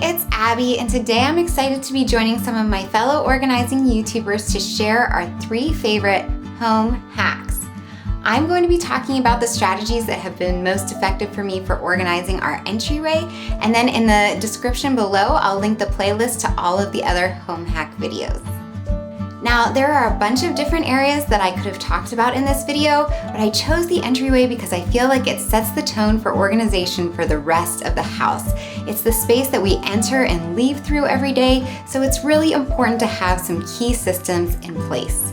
it's Abby, and today I'm excited to be joining some of my fellow organizing YouTubers to share our 3 favorite home hacks. I'm going to be talking about the strategies that have been most effective for me for organizing our entryway, and then in the description below, I'll link the playlist to all of the other home hack videos. Now, there are a bunch of different areas that I could have talked about in this video, but I chose the entryway because I feel like it sets the tone for organization for the rest of the house. It's the space that we enter and leave through every day, so it's really important to have some key systems in place.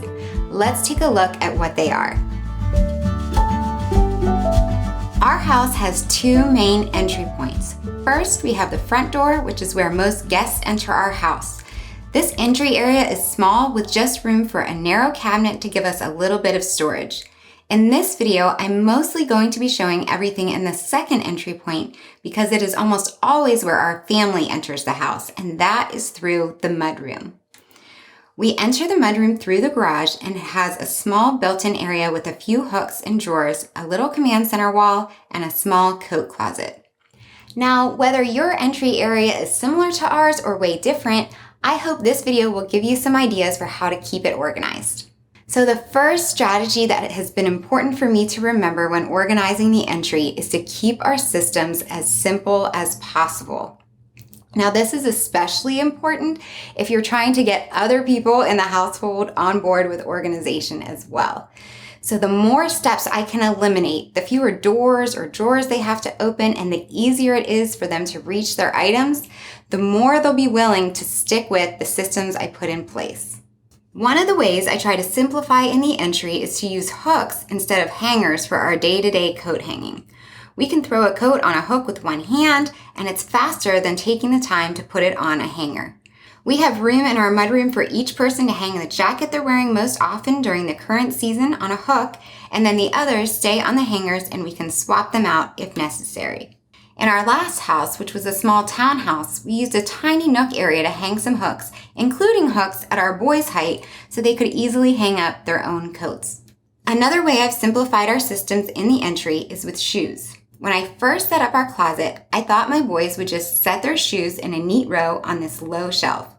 Let's take a look at what they are. Our house has 2 main entry points. First, we have the front door, which is where most guests enter our house. This entry area is small with just room for a narrow cabinet to give us a little bit of storage. In this video, I'm mostly going to be showing everything in the second entry point because it is almost always where our family enters the house, and that is through the mudroom. We enter the mudroom through the garage, and it has a small built-in area with a few hooks and drawers, a little command center wall, and a small coat closet. Now, whether your entry area is similar to ours or way different, I hope this video will give you some ideas for how to keep it organized. So the first strategy that has been important for me to remember when organizing the entry is to keep our systems as simple as possible. Now, this is especially important if you're trying to get other people in the household on board with organization as well. So the more steps I can eliminate, the fewer doors or drawers they have to open, and the easier it is for them to reach their items, the more they'll be willing to stick with the systems I put in place. One of the ways I try to simplify in the entry is to use hooks instead of hangers for our day-to-day coat hanging. We can throw a coat on a hook with one hand, and it's faster than taking the time to put it on a hanger. We have room in our mudroom for each person to hang the jacket they're wearing most often during the current season on a hook, and then the others stay on the hangers and we can swap them out if necessary. In our last house, which was a small townhouse, we used a tiny nook area to hang some hooks, including hooks at our boys' height so they could easily hang up their own coats. Another way I've simplified our systems in the entry is with shoes. When I first set up our closet, I thought my boys would just set their shoes in a neat row on this low shelf.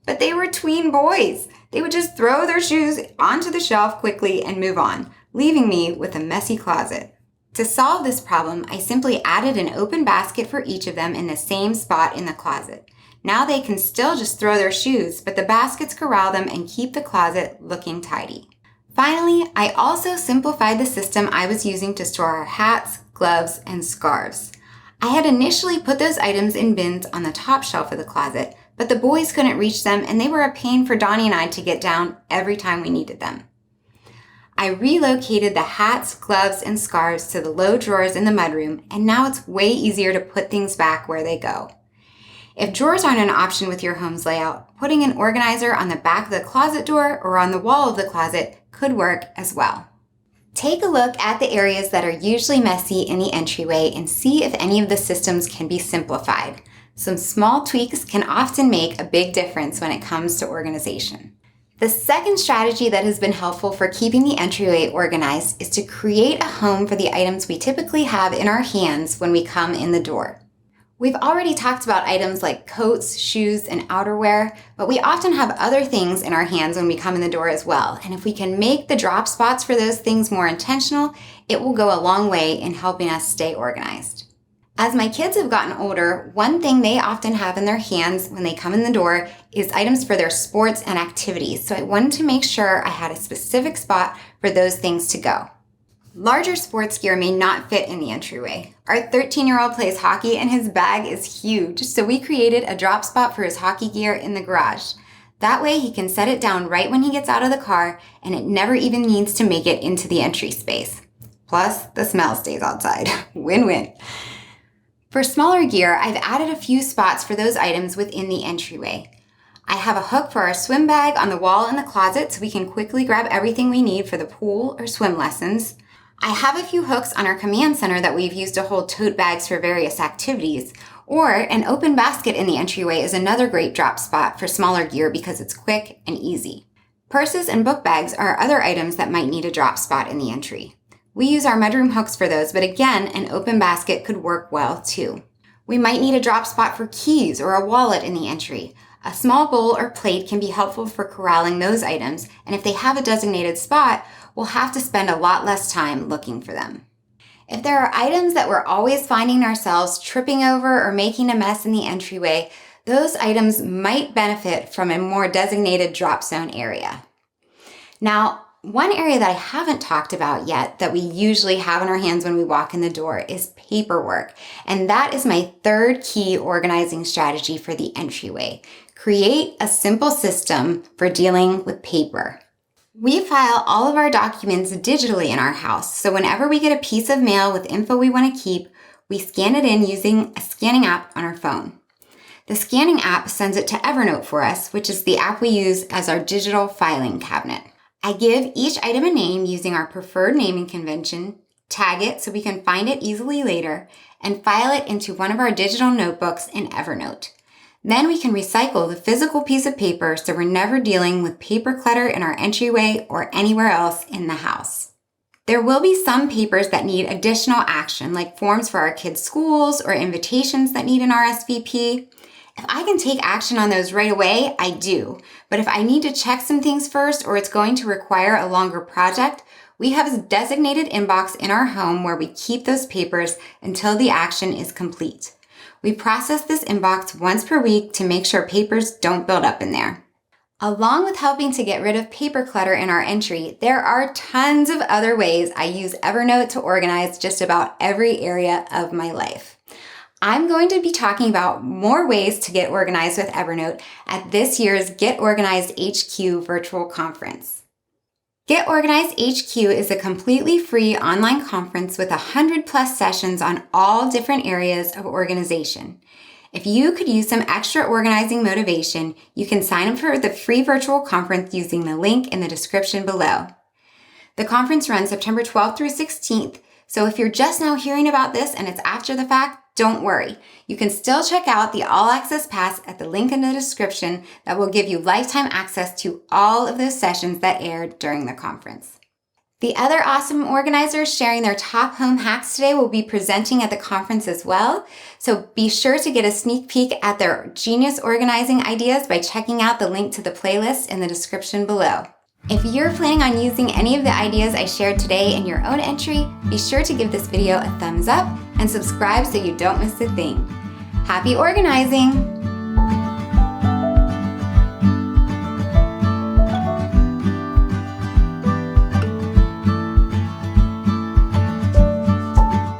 But they were tween boys. They would just throw their shoes onto the shelf quickly and move on, leaving me with a messy closet. To solve this problem, I simply added an open basket for each of them in the same spot in the closet. Now they can still just throw their shoes, but the baskets corral them and keep the closet looking tidy. Finally, I also simplified the system I was using to store our hats, gloves, and scarves. I had initially put those items in bins on the top shelf of the closet, but the boys couldn't reach them and they were a pain for Donnie and I to get down every time we needed them. I relocated the hats, gloves, and scarves to the low drawers in the mudroom, and now it's way easier to put things back where they go. If drawers aren't an option with your home's layout, putting an organizer on the back of the closet door or on the wall of the closet could work as well. Take a look at the areas that are usually messy in the entryway and see if any of the systems can be simplified. Some small tweaks can often make a big difference when it comes to organization. The second strategy that has been helpful for keeping the entryway organized is to create a home for the items we typically have in our hands when we come in the door. We've already talked about items like coats, shoes, and outerwear, but we often have other things in our hands when we come in the door as well. And if we can make the drop spots for those things more intentional, it will go a long way in helping us stay organized. As my kids have gotten older, one thing they often have in their hands when they come in the door is items for their sports and activities. So I wanted to make sure I had a specific spot for those things to go. Larger sports gear may not fit in the entryway. Our 13-year-old plays hockey and his bag is huge, so we created a drop spot for his hockey gear in the garage. That way he can set it down right when he gets out of the car, and it never even needs to make it into the entry space. Plus, the smell stays outside. Win-win. For smaller gear, I've added a few spots for those items within the entryway. I have a hook for our swim bag on the wall in the closet so we can quickly grab everything we need for the pool or swim lessons. I have a few hooks on our command center that we've used to hold tote bags for various activities, or an open basket in the entryway is another great drop spot for smaller gear because it's quick and easy. Purses and book bags are other items that might need a drop spot in the entry. We use our mudroom hooks for those, but again, an open basket could work well too. We might need a drop spot for keys or a wallet in the entry. A small bowl or plate can be helpful for corralling those items, and if they have a designated spot, we'll have to spend a lot less time looking for them. If there are items that we're always finding ourselves tripping over or making a mess in the entryway, those items might benefit from a more designated drop zone area. Now, one area that I haven't talked about yet that we usually have in our hands when we walk in the door is paperwork. And that is my third key organizing strategy for the entryway. Create a simple system for dealing with paper. We file all of our documents digitally in our house, so whenever we get a piece of mail with info we want to keep, we scan it in using a scanning app on our phone. The scanning app sends it to Evernote for us, which is the app we use as our digital filing cabinet. I give each item a name using our preferred naming convention, tag it so we can find it easily later, and file it into one of our digital notebooks in Evernote. Then we can recycle the physical piece of paper so we're never dealing with paper clutter in our entryway or anywhere else in the house. There will be some papers that need additional action, like forms for our kids' schools or invitations that need an RSVP. If I can take action on those right away, I do. But if I need to check some things first or it's going to require a longer project, we have a designated inbox in our home where we keep those papers until the action is complete. We process this inbox once per week to make sure papers don't build up in there. Along with helping to get rid of paper clutter in our entry, there are tons of other ways I use Evernote to organize just about every area of my life. I'm going to be talking about more ways to get organized with Evernote at this year's Get Organized HQ virtual conference. Get Organized HQ is a completely free online conference with 100+ sessions on all different areas of organization. If you could use some extra organizing motivation, you can sign up for the free virtual conference using the link in the description below. The conference runs September 12th through 16th, so if you're just now hearing about this and it's after the fact, don't worry. You can still check out the All Access Pass at the link in the description that will give you lifetime access to all of those sessions that aired during the conference. The other awesome organizers sharing their top home hacks today will be presenting at the conference as well, so be sure to get a sneak peek at their genius organizing ideas by checking out the link to the playlist in the description below. If you're planning on using any of the ideas I shared today in your own entry, be sure to give this video a thumbs up and subscribe so you don't miss a thing. Happy organizing!